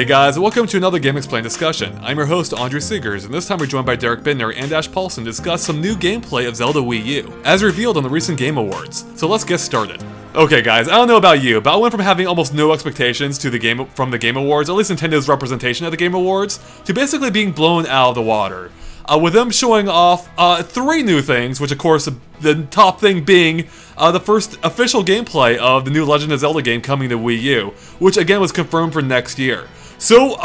Hey guys, welcome to another GameXplain discussion. I'm your host, Andrew Seegers, and this time we're joined by Derek Bittner and Ash Paulson to discuss some new gameplay of Zelda Wii U, as revealed on the recent Game Awards. So let's get started. Okay guys, I don't know about you, but I went from having almost no expectations to the Game Awards, at least Nintendo's representation at the Game Awards, to basically being blown out of the water. With them showing off three new things, which of course the top thing being the first official gameplay of the new Legend of Zelda game coming to Wii U, which again was confirmed for next year. So,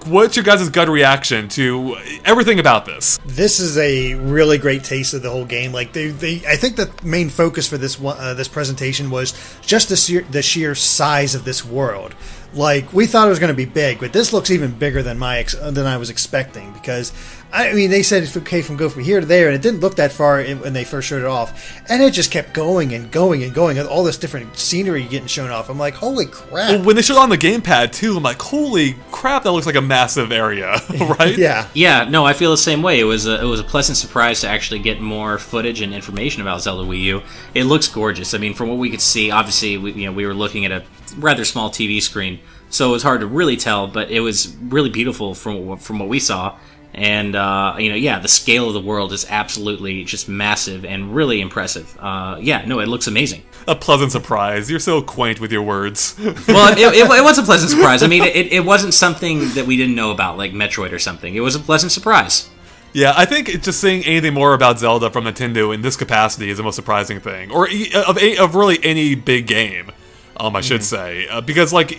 what's your guys' gut reaction to everything about this? This is a really great taste of the whole game. Like I think the main focus for this this presentation was just the sheer size of this world. Like, we thought it was going to be big, but this looks even bigger than I was expecting, because I mean, they said it's okay go from here to there, and it didn't look that far when they first showed it off, and it just kept going and going and going, and all this different scenery getting shown off. I'm like, holy crap! Well, when they showed it on the GamePad too, I'm like, holy crap, that looks like a massive area, right? Yeah. No, I feel the same way. It was a pleasant surprise to actually get more footage and information about Zelda Wii U. It looks gorgeous. I mean, from what we could see, obviously, we were looking at a rather small TV screen, so it was hard to really tell, but it was really beautiful from what we saw. And, the scale of the world is absolutely just massive and really impressive. It looks amazing. A pleasant surprise. You're so quaint with your words. Well, it was a pleasant surprise. I mean, it wasn't something that we didn't know about, like Metroid or something. It was a pleasant surprise. Yeah, I think just seeing anything more about Zelda from Nintendo in this capacity is the most surprising thing. Or of really any big game, I should say. Because, like,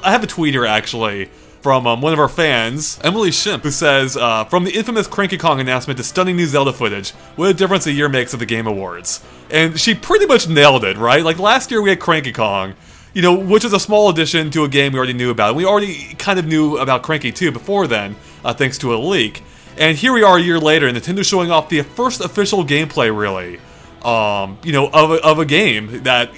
I have a tweet here, actually, from one of our fans, Emily Shimp, who says, from the infamous Cranky Kong announcement to stunning new Zelda footage, what a difference a year makes at the Game Awards. And she pretty much nailed it, right? Like, last year we had Cranky Kong, which is a small addition to a game we already knew about. We already kind of knew about Cranky 2 before then, thanks to a leak. And here we are a year later, and Nintendo showing off the first official gameplay, really, of a game that,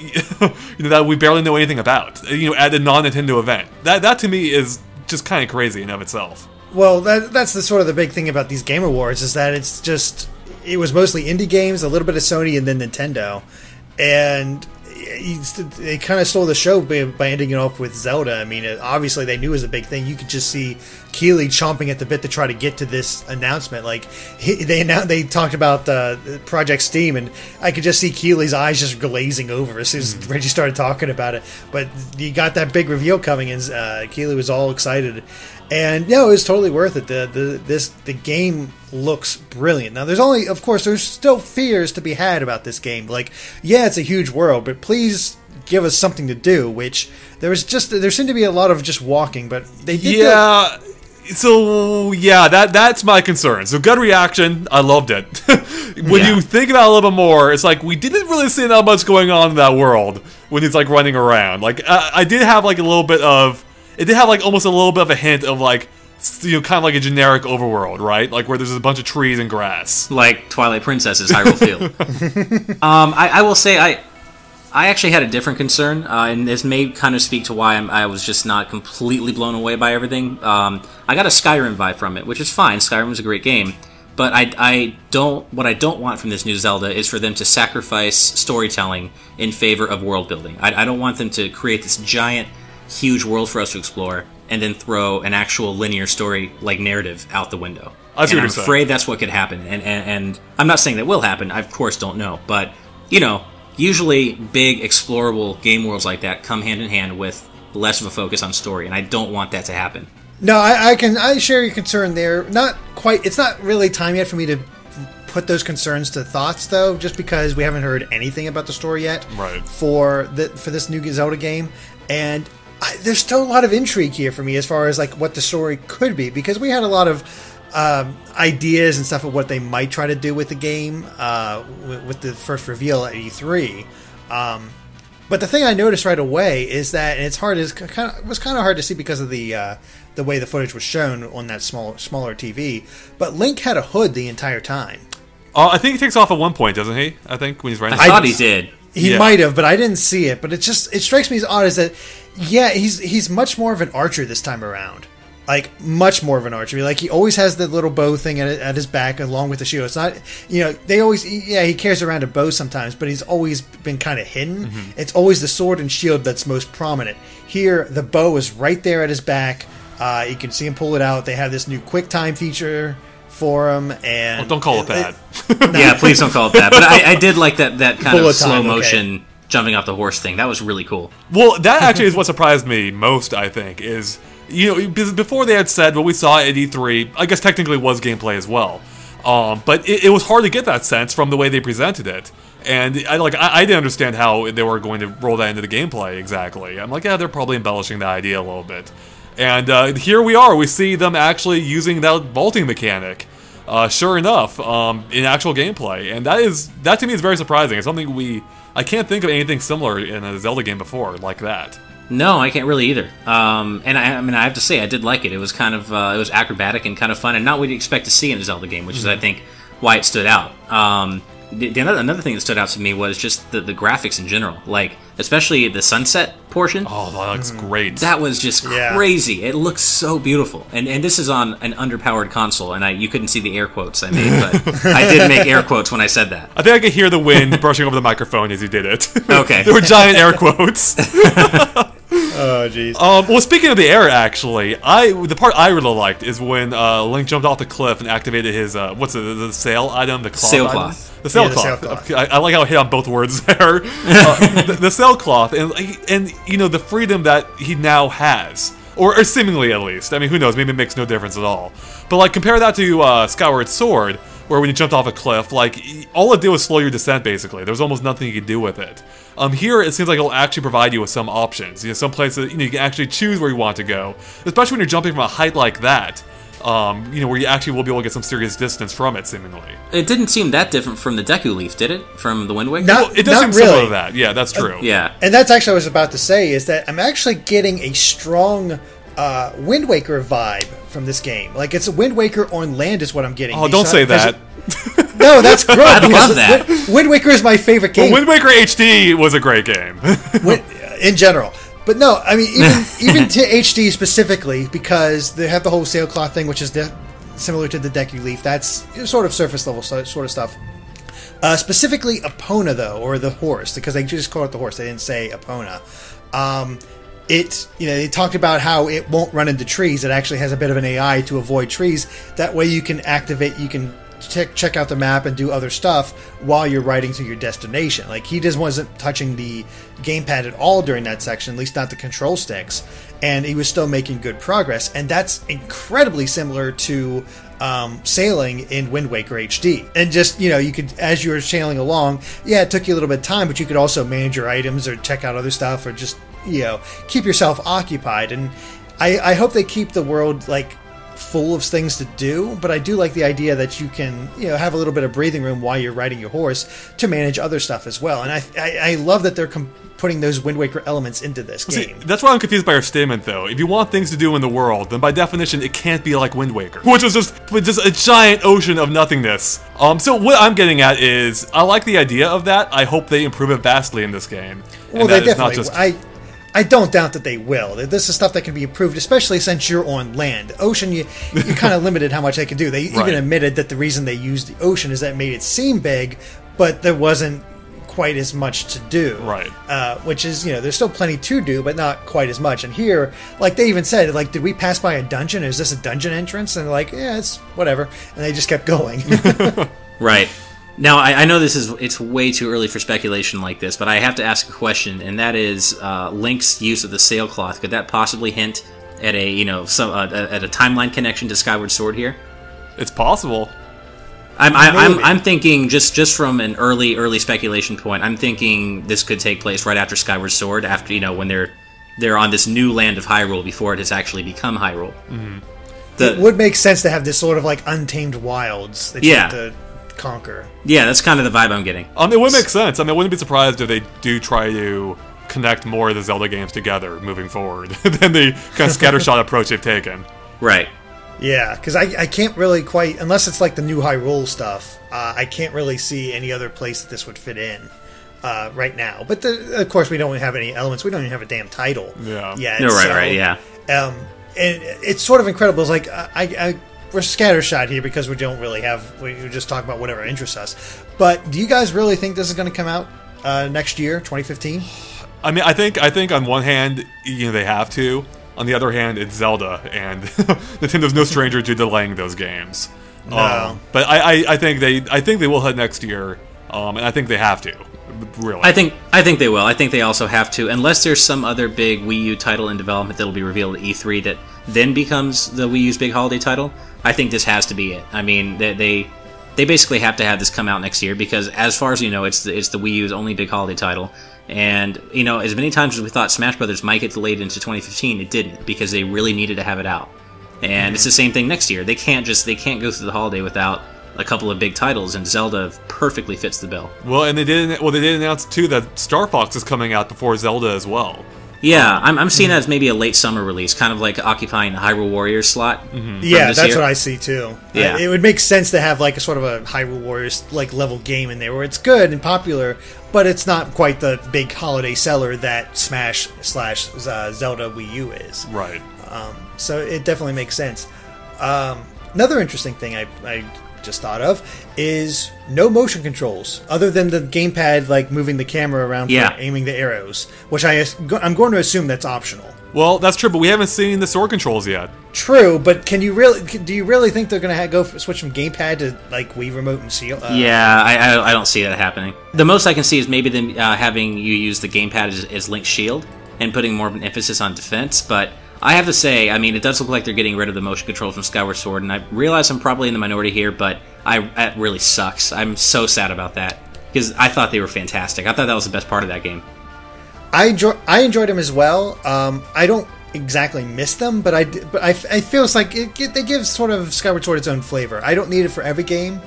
that we barely know anything about, at a non-Nintendo event. That to me is just kind of crazy in of itself. Well, that's the sort of the big thing about these Game Awards, is that it was mostly indie games, a little bit of Sony, and then Nintendo, and they kind of stole the show by ending it off with Zelda. I mean, obviously they knew it was a big thing. You could just see Keighley chomping at the bit to try to get to this announcement. Like, they talked about Project Steam, and I could just see Keighley's eyes just glazing over as soon as Reggie started talking about it. But you got that big reveal coming, and Keighley was all excited. And it was totally worth it. The game looks brilliant. Now, there's still fears to be had about this game. Like, it's a huge world, but please give us something to do. Which there seemed to be a lot of just walking, but they did. Yeah. That's my concern. So, gut reaction, I loved it. When you think about it a little bit more, it's like we didn't really see that much going on in that world when he's like running around. Like, I did have like a little bit of. It did have like almost a little bit of a hint of like, kind of like a generic overworld, right? Like where there's a bunch of trees and grass, like Twilight Princess's Hyrule Field. I will say I actually had a different concern, and this may kind of speak to why I was just not completely blown away by everything. I got a Skyrim vibe from it, which is fine. Skyrim is a great game, but what I don't want from this new Zelda is for them to sacrifice storytelling in favor of world building. I don't want them to create this giant, huge world for us to explore and then throw an actual linear story like narrative out the window. I'm afraid that's what could happen, and I'm not saying that will happen. I of course don't know, but usually big explorable game worlds like that come hand in hand with less of a focus on story, and I don't want that to happen. No, I share your concern there. Not quite. It's not really time yet for me to put those concerns to thoughts, though, just because we haven't heard anything about the story yet. Right. For this new Zelda game, and there's still a lot of intrigue here for me as far as like what the story could be, because we had a lot of ideas and stuff of what they might try to do with the game with the first reveal at E3. But the thing I noticed right away is that, and it was kind of hard to see because of the way the footage was shown on that smaller TV. But Link had a hood the entire time. I think he takes off at one point, doesn't he? I think when he's running. I thought he did. He might have, but I didn't see it. But it strikes me as odd is that, he's much more of an archer this time around. Like, much more of an archer. Like, he always has the little bow thing at his back along with the shield. It's not, he carries around a bow sometimes, but he's always been kind of hidden. Mm-hmm. It's always the sword and shield that's most prominent. Here, the bow is right there at his back. You can see him pull it out. They have this new QuickTime feature for him, and don't call it that. Yeah, please don't call it that. But I did like that kind Bullet of slow time, motion okay. jumping off the horse thing. That was really cool. Well, that actually is what surprised me most, I think, is, because before they had said what we saw at E3, I guess technically was gameplay as well. But it was hard to get that sense from the way they presented it. And I didn't understand how they were going to roll that into the gameplay exactly. I'm like, yeah, they're probably embellishing the idea a little bit. And here we are. We see them actually using that vaulting mechanic. Sure enough, in actual gameplay, and that to me is very surprising. It's something I can't think of anything similar in a Zelda game before like that. No, I can't really either. And I mean, I have to say, I did like it. It was kind of it was acrobatic and kind of fun, and not what you'd expect to see in a Zelda game, which is, I think, why it stood out. Another thing that stood out to me was just the graphics in general, like especially the sunset portion. Oh, that looks great. That was just crazy. It looks so beautiful, and this is on an underpowered console, and you couldn't see the air quotes I made, but I did make air quotes when I said that. I think I could hear the wind brushing over the microphone as you did it. Okay, there were giant air quotes. Oh, jeez. Well, speaking of the air, actually, the part I really liked is when Link jumped off the cliff and activated his the sail item, the cloth sailcloth. The sailcloth. I like how I hit on both words there. The sailcloth, and the freedom that he now has, or seemingly at least. I mean, who knows? Maybe it makes no difference at all. But compare that to Skyward Sword, where when you jumped off a cliff, all it did was slow your descent. Basically, there was almost nothing you could do with it. Here, it seems like it'll actually provide you with some options. Some places you can actually choose where you want to go, especially when you're jumping from a height like that. Where you actually will be able to get some serious distance from it, seemingly. It didn't seem that different from the Deku Leaf, did it? From the Wind Waker? It does seem similar to that. Yeah, that's true. Yeah. And that's actually what I was about to say, is that I'm actually getting a strong Wind Waker vibe from this game. Like, it's a Wind Waker on land is what I'm getting. Oh, don't say that. No, that's great. I love that. Wind Waker is my favorite game. Well, Wind Waker HD was a great game. In general. But no, I mean, even to HD specifically, because they have the whole sailcloth thing, which is similar to the Deku Leaf. That's sort of surface level sort of stuff. Specifically, Epona, though, or the horse, because they just call it the horse. They didn't say Epona. They talked about how it won't run into trees. It actually has a bit of an AI to avoid trees. That way you can check out the map and do other stuff while you're riding to your destination. Like, he just wasn't touching the gamepad at all during that section, at least not the control sticks, and he was still making good progress. And that's incredibly similar to sailing in Wind Waker HD. And just, you could, as you were sailing along, it took you a little bit of time, but you could also manage your items or check out other stuff or just, keep yourself occupied. And I hope they keep the world, full of things to do, but I do like the idea that you can, have a little bit of breathing room while you're riding your horse to manage other stuff as well. And I love that they're putting those Wind Waker elements into this game. See, that's why I'm confused by your statement, though. If you want things to do in the world, then by definition, it can't be like Wind Waker, which is just a giant ocean of nothingness. So what I'm getting at is, I like the idea of that. I hope they improve it vastly in this game. Well, they definitely. I don't doubt that they will. This is stuff that can be improved, especially since you're on land. Ocean, you're kind of limited how much they can do. They even admitted that the reason they used the ocean is that it made it seem big, but there wasn't quite as much to do. Right. Which is, there's still plenty to do, but not quite as much. And here, they even said, did we pass by a dungeon? Is this a dungeon entrance? And they're like, yeah, it's whatever. And they just kept going. Right. Now, I know it's way too early for speculation like this, but I have to ask a question, and that is Link's use of the sailcloth. Could that possibly hint at a at a timeline connection to Skyward Sword here? It's possible. I'm thinking just from an early speculation point. I'm thinking this could take place right after Skyward Sword, after when they're on this new land of Hyrule before it has actually become Hyrule. Mm-hmm. It would make sense to have this sort of untamed wilds that you have to conquer. Yeah, that's kind of the vibe I'm getting. It would make sense. I wouldn't be surprised if they do try to connect more of the Zelda games together moving forward than the kind of scattershot approach they've taken. Right. Yeah, because I can't really quite, unless it's the new Hyrule stuff, I can't really see any other place that this would fit in right now. But of course, we don't have any elements. We don't even have a damn title. Yeah. Yet, no, right, yeah. And it's sort of incredible. It's we're scattershot here because we don't really have. We're just talking about whatever interests us. But do you guys really think this is going to come out next year, 2015? I think on one hand, they have to. On the other hand, it's Zelda, and Nintendo's no stranger to delaying those games. No. But I think they will hit next year, and I think they have to. Really, I think they will. I think they also have to, unless there's some other big Wii U title in development that'll be revealed at E3 that then becomes the Wii U's big holiday title. I think this has to be it. I mean, they basically have to have this come out next year because, as far as you know, it's the Wii U's only big holiday title. And you know, as many times as we thought Smash Brothers might get delayed into 2015, it didn't because they really needed to have it out. And it's the same thing next year. They can't go through the holiday without a couple of big titles, and Zelda perfectly fits the bill. Well, and they did announce too that Star Fox is coming out before Zelda as well. Yeah, I'm seeing that as maybe a late summer release, kind of like occupying the Hyrule Warriors slot. Yeah, that's what I see too. Yeah. It would make sense to have like a sort of a Hyrule Warriors like level game in there where it's good and popular, but it's not quite the big holiday seller that Smash/Zelda Wii U is. Right. So it definitely makes sense. Another interesting thing I just thought of is no motion controls other than the gamepad like moving the camera around for aiming the arrows, which I'm going to assume that's optional. Well, that's true, but we haven't seen the sword controls yet. True, but do you really think they're going to switch from gamepad to like Wii remote and shield? Yeah, I don't see that happening. The most I can see is maybe them having you use the gamepad as Link's shield and putting more of an emphasis on defense, but I have to say, I mean, it does look like they're getting rid of the motion controls from Skyward Sword, and I realize I'm probably in the minority here, but that really sucks. I'm so sad about that, because I thought they were fantastic. I thought that was the best part of that game. I enjoyed them as well. I don't exactly miss them, but I feel it's like they give sort of Skyward Sword its own flavor. I don't need it for every game,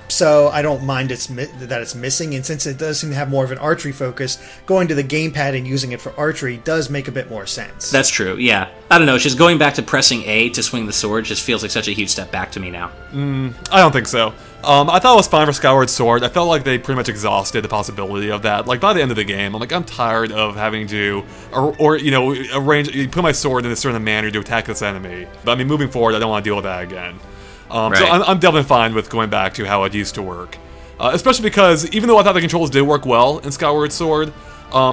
so I don't mind that it's missing, and since it does seem to have more of an archery focus, going to the gamepad and using it for archery does make a bit more sense. That's true, yeah. I don't know, it's just going back to pressing A to swing the sword just feels like such a huge step back to me now. I don't think so. I thought it was fine for Skyward Sword. I felt like they pretty much exhausted the possibility of that. Like, by the end of the game, I'm tired of having to, or put my sword in a certain manner to attack this enemy. But I mean, moving forward, I don't want to deal with that again. Right. So I'm definitely fine with going back to how it used to work. Especially because, even though I thought the controls did work well in Skyward Sword,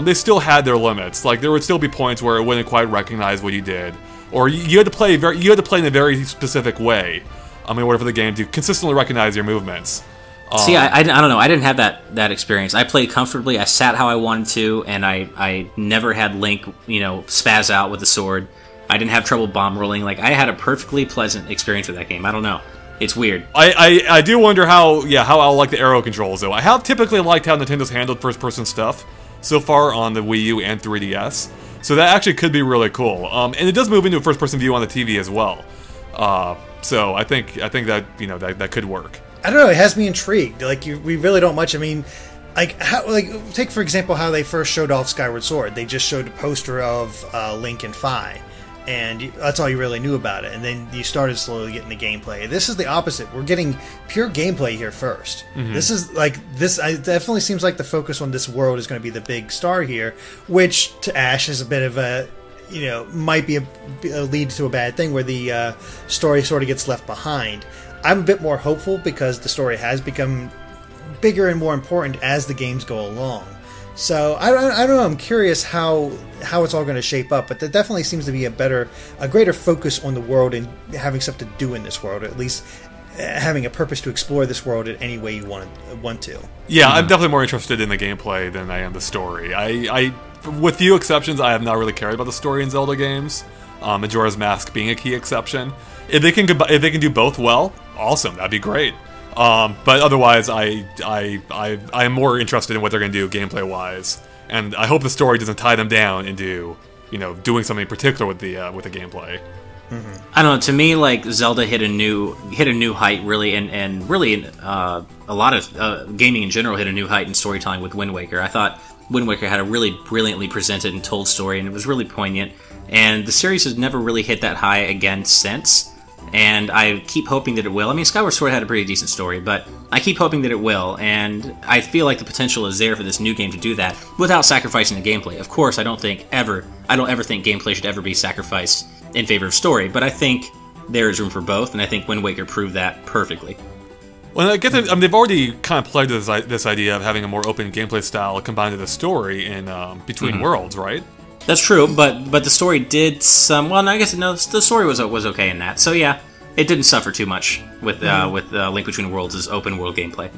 they still had their limits. Like, there would still be points where it wouldn't quite recognize what you did. Or you had to play in a very specific way in order for the game to consistently recognize your movements. See, I don't know. I didn't have that experience. I played comfortably. I sat how I wanted to, and I never had Link, spaz out with the sword. I didn't have trouble bomb rolling. Like, I had a perfectly pleasant experience with that game. I don't know. It's weird. I do wonder how I'll like the arrow controls, though. I have typically liked how Nintendo's handled first-person stuff so far on the Wii U and 3DS. So that actually could be really cool. And it does move into a first-person view on the TV as well. So I think that that could work. I don't know. It has me intrigued. Like we really don't much. I mean, take for example how they first showed off Skyward Sword. They just showed a poster of Link and Fi, and that's all you really knew about it. And then you started slowly getting the gameplay. This is the opposite. We're getting pure gameplay here first. This is it definitely seems like the focus on this world is going to be the big star here, which to Ash is a bit of a might be a lead to a bad thing where the story sort of gets left behind. I'm a bit more hopeful because the story has become bigger and more important as the games go along. So I don't know. I'm curious how it's all going to shape up, but there definitely seems to be a greater focus on the world and having stuff to do in this world, or at least having a purpose to explore this world in any way you want to. Yeah, I'm definitely more interested in the gameplay than I am the story. I with few exceptions, I have not really cared about the story in Zelda games. Majora's Mask being a key exception. If they can do both well, awesome. That'd be great. But otherwise, I'm more interested in what they're going to do gameplay-wise, and I hope the story doesn't tie them down into doing something particular with the gameplay. I don't know. To me, like Zelda hit a new height, really, and really a lot of gaming in general hit a new height in storytelling with Wind Waker. I thought Wind Waker had a really brilliantly presented and told story, and it was really poignant. And the series has never really hit that high again since. And I keep hoping that it will. I mean, Skyward Sword had a pretty decent story, but I keep hoping that it will, and I feel like the potential is there for this new game to do that without sacrificing the gameplay. Of course, I don't ever think gameplay should ever be sacrificed in favor of story, but I think there is room for both, and I think Wind Waker proved that perfectly. Well, I guess they've already kind of played this idea of having a more open gameplay style combined with a story in Between Worlds, right? That's true, but the story did some. Well, no, I guess no. The story was okay in that. So yeah, it didn't suffer too much with Link Between Worlds' open world gameplay.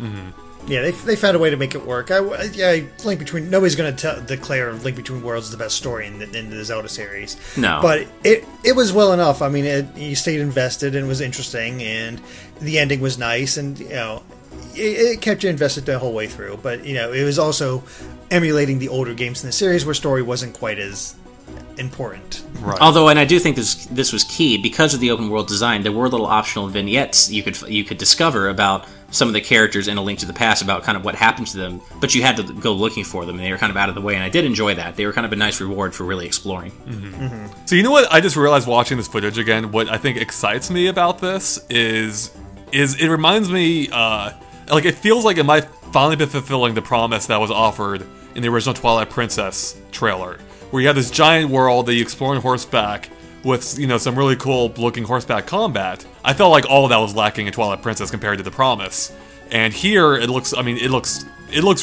Yeah, they found a way to make it work. Link Between nobody's going to declare Link Between Worlds is the best story in the Zelda series. No, but it was well enough. I mean, you stayed invested and it was interesting, and the ending was nice, and it kept you invested the whole way through. But it was also emulating the older games in the series where story wasn't quite as important. Right. Although, and I do think this was key because of the open world design. There were little optional vignettes you could discover about some of the characters in A Link to the Past, about kind of what happened to them, but you had to go looking for them, and they were kind of out of the way, and I did enjoy that. They were kind of a nice reward for really exploring. So you know what? I just realized watching this footage again, what I think excites me about this is it reminds me, like it feels like it might finally be fulfilling the promise that was offered in the original Twilight Princess trailer, where you have this giant world that you explore on horseback with, some really cool looking horseback combat. I felt like all of that was lacking in Twilight Princess compared to the promise. And here it looks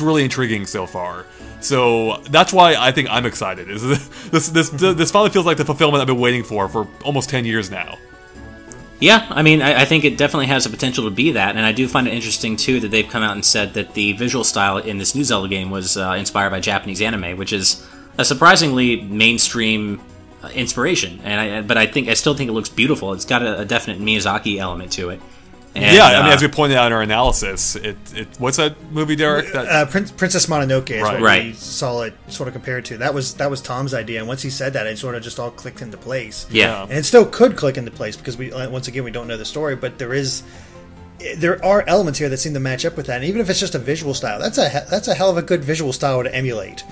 really intriguing so far. So that's why I think I'm excited. This finally feels like the fulfillment I've been waiting for almost 10 years now. Yeah, I mean, I think it definitely has the potential to be that, and I do find it interesting, too, that they've come out and said that the visual style in this new Zelda game was inspired by Japanese anime, which is a surprisingly mainstream inspiration. But I still think it looks beautiful. It's got a definite Miyazaki element to it. And, yeah, I mean, as we pointed out in our analysis, what's that movie, Derek? Princess Mononoke is what right. we saw it sort of compared to. That was Tom's idea, and once he said that, it sort of just all clicked into place. Yeah, and it still could click into place because we don't know the story, but there are elements here that seem to match up with that. And even if it's just a visual style, that's a hell of a good visual style to emulate.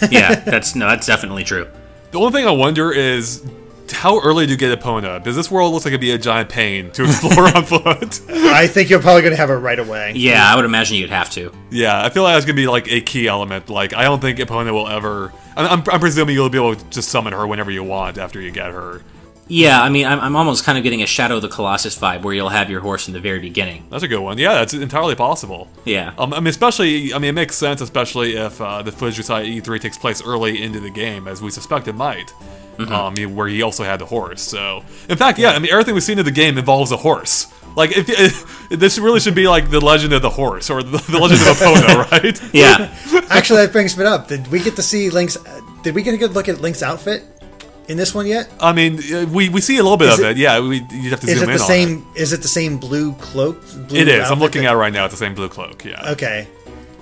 Yeah, that's definitely true. The only thing I wonder is, how early do you get Epona? Because this world looks like it'd be a giant pain to explore on foot. I think you're probably going to have it right away. Yeah, I would imagine you'd have to. Yeah, I feel like that's going to be like a key element. Like, I don't think Epona will ever... I'm presuming you'll be able to just summon her whenever you want after you get her. Yeah, I mean, I'm almost kind of getting a Shadow of the Colossus vibe where you'll have your horse in the very beginning. That's a good one. Yeah, that's entirely possible. Yeah. It makes sense, especially if the footage we saw at E3 takes place early into the game, as we suspect it might. Where he also had the horse. So, in fact, yeah, I mean, everything we've seen in the game involves a horse. Like, this really should be like the Legend of the Horse, or the Legend of Epona, right? Yeah. Actually, that brings me up. Did we get to see Link's? Did we get a good look at Link's outfit in this one yet? I mean, we see a little bit of it. Yeah, you have to zoom in on it. Is it the same blue cloak? It is. I'm looking at it right now. It's the same blue cloak. Yeah. Okay.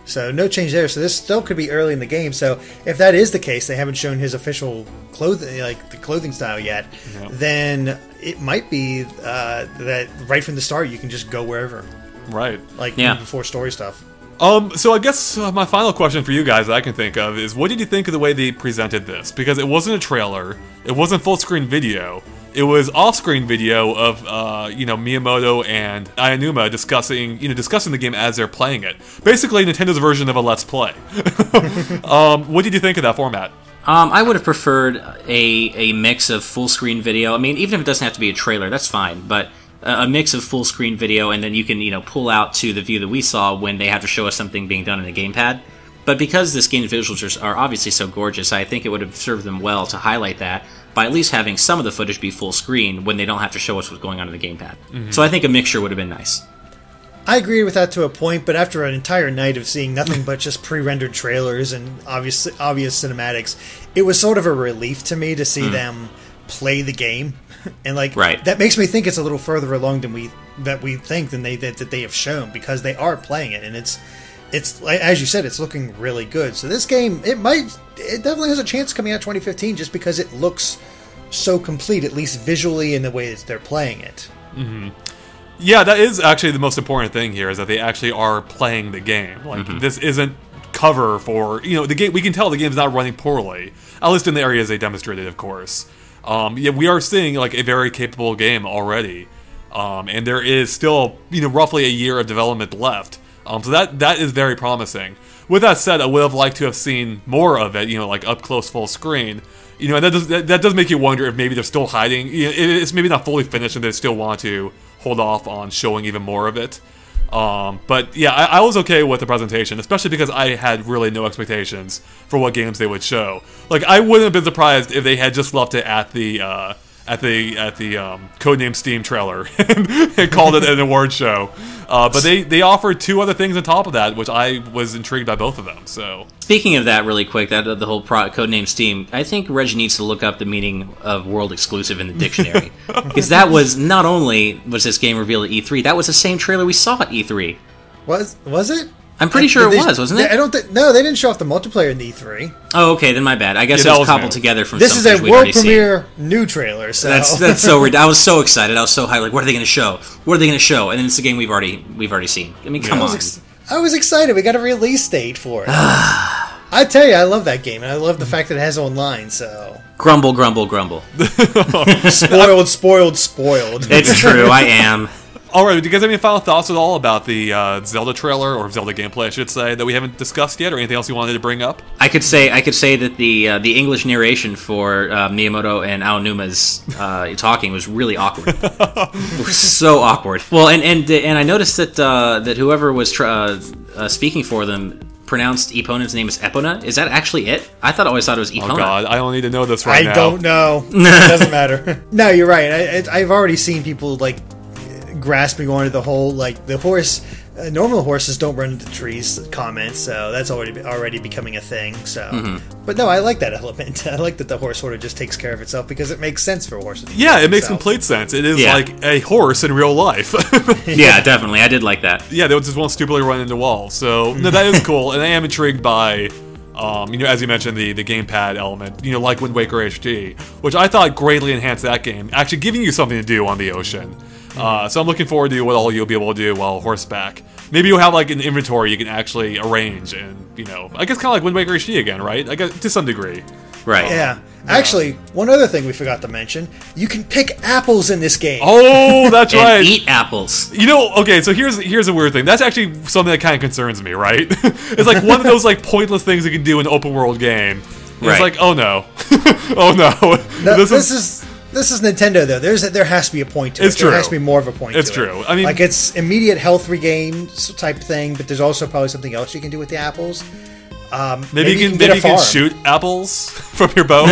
So no change there. So this still could be early in the game. So if that is the case, they haven't shown his official clothing, like the clothing style yet. Yeah. Then it might be that right from the start you can just go wherever. Right. Like before story stuff. So I guess my final question for you guys that I can think of is, what did you think of the way they presented this? Because it wasn't a trailer, it wasn't full screen video. It was off-screen video of Miyamoto and Aonuma discussing the game as they're playing it. Basically, Nintendo's version of a Let's Play. What did you think of that format? I would have preferred a mix of full-screen video. I mean, even if it doesn't have to be a trailer, that's fine. But a mix of full-screen video, and then you can pull out to the view that we saw when they have to show us something being done in a GamePad. But because this game's visuals are obviously so gorgeous, I think it would have served them well to highlight that by at least having some of the footage be full screen when they don't have to show us what's going on in the gamepad. So I think a mixture would have been nice. I agree with that to a point, but after an entire night of seeing nothing but just pre-rendered trailers and obvious cinematics, it was sort of a relief to me to see them play the game. And that makes me think it's a little further along than we think than they have shown, because they are playing it, and it's like, as you said, it's looking really good. So this game, it definitely has a chance coming out 2015 just because it looks so complete, at least visually, in the way that they're playing it. Yeah, that is actually the most important thing here, is that they actually are playing the game. Like, this isn't cover for, the game. We can tell the game's not running poorly, at least in the areas they demonstrated, of course. We are seeing like a very capable game already. And there is still, roughly a year of development left. So that is very promising. With that said, I would have liked to have seen more of it, like up close full screen. And that does make you wonder if maybe they're still hiding. It's maybe not fully finished and they still want to hold off on showing even more of it. But yeah, I was okay with the presentation, especially because I had really no expectations for what games they would show. Like, I wouldn't have been surprised if they had just left it at the Codename Steam trailer and called it an award show. But they offered 2 other things on top of that, which I was intrigued by both of them. So speaking of that, really quick, that the whole Codename Steam, I think Reg needs to look up the meaning of world exclusive in the dictionary, because that was not only was this game revealed at E3, that was the same trailer we saw at E3. Was it? I'm pretty sure it was, wasn't it? I don't think. No, they didn't show off the multiplayer in the E3. Oh, okay, then my bad. I guess it was cobbled together from. This is a world premiere new trailer. So that's so weird. I was so excited. I was so hyped. Like, what are they going to show? What are they going to show? And then it's a game we've already seen. I mean, come on. I was excited. We got a release date for it. I tell you, I love that game, and I love the fact that it has online. So grumble, grumble, grumble. Spoiled, spoiled, spoiled. It's true. I am. Alright, do you guys have any final thoughts at all about the Zelda trailer, or Zelda gameplay, I should say, that we haven't discussed yet, or anything else you wanted to bring up? I could say that the English narration for Miyamoto and Aonuma's talking was really awkward. It was so awkward. Well, and I noticed that whoever was speaking for them pronounced Epona's name as Epona. Is that actually it? I always thought it was Epona. Oh god, I don't need to know this right now. I don't know. It doesn't matter. No, you're right. I've already seen people like grasping onto the whole like the horse. Normal horses don't run into trees comments, so that's already becoming a thing. So, But no, I like that element. I like that the horse sort of just takes care of itself because it makes sense for horses. Yeah, it makes complete sense. It is like a horse in real life. Yeah, definitely. I did like that. Yeah, they just won't stupidly run into walls. So no, that is cool, and I am intrigued by. As you mentioned, the gamepad element, like Wind Waker HD, which I thought greatly enhanced that game, actually giving you something to do on the ocean. So I'm looking forward to what all you'll be able to do while horseback. Maybe you'll have like an inventory you can actually arrange, and I guess kind of like Wind Waker HD again, right? I guess to some degree. Right. Yeah. Actually, one other thing we forgot to mention: you can pick apples in this game. Oh, that's right. And eat apples. Okay, so here's a weird thing. That's actually something that kind of concerns me, right? It's like one of those like pointless things you can do in an open world game. Right. It's like, oh no, oh no. This is Nintendo though. There has to be a point to it. It's true. There has to be more of a point to it. It's true. I mean, like it's immediate health regain type thing, but there's also probably something else you can do with the apples. Maybe you can shoot apples from your bow,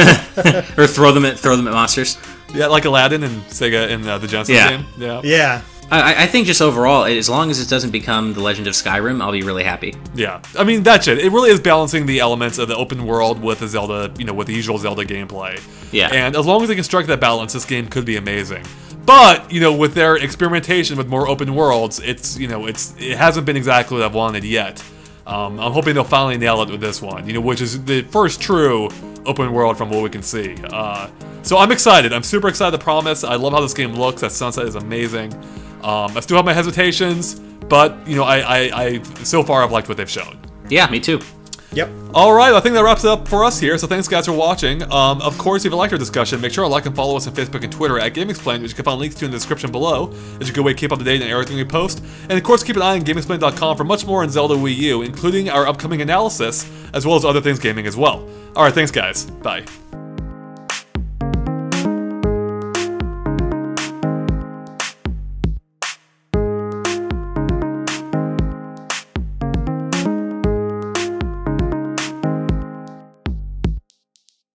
or throw them at monsters. Yeah, like Aladdin and Sega in the Genesis game. Yeah. Yeah. I think just overall, as long as it doesn't become The Legend of Skyrim, I'll be really happy. Yeah, I mean that's it. It really is balancing the elements of the open world with the Zelda, with the usual Zelda gameplay. Yeah. And as long as they can strike that balance, this game could be amazing. But with their experimentation with more open worlds, it hasn't been exactly what I've wanted yet. I'm hoping they'll finally nail it with this one, which is the first true open world from what we can see. So I'm excited. I'm super excited to promise. I love how this game looks. That sunset is amazing. I still have my hesitations, but I so far I've liked what they've shown. Yeah, me too. Yep. Alright, I think that wraps it up for us here, so thanks guys for watching. Of course, if you liked our discussion, make sure to like and follow us on Facebook and Twitter at GameXplain, which you can find links to in the description below. It's a good way to keep up to date on everything we post. And of course, keep an eye on GameXplain.com for much more on Zelda Wii U, including our upcoming analysis, as well as other things gaming as well. Alright, thanks guys. Bye.